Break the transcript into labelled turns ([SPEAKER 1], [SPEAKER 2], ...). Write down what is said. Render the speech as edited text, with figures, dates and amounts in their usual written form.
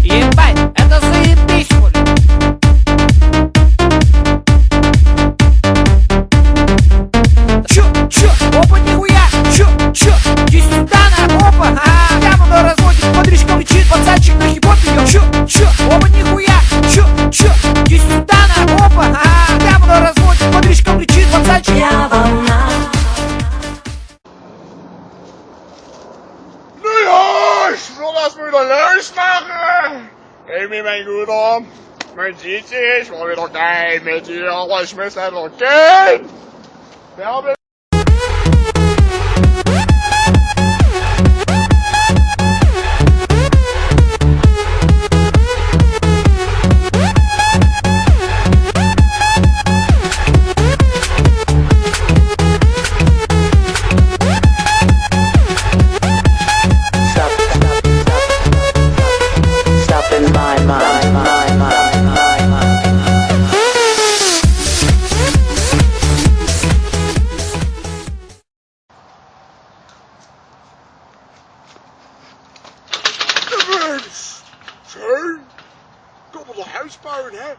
[SPEAKER 1] Ебать, это заебись, хули. Чё, опа, нихуя, чё, иди сюда, на, опа, ага. Прямо на разводе, под речком лечит, пацанчик на хип-хоп идёт. Чё, опа, нихуя, чё, иди сюда, на, опа, ага. Прямо на разводе, под речком лечит, пацанчик.
[SPEAKER 2] Я волна.
[SPEAKER 3] Ich will das wieder losmachen. Hey, mir mein Guter, man sieht sich, war wieder geil mit dir, aber ich muss leider gehen. Werbe. Schön. Doppelter Hausbau, ne?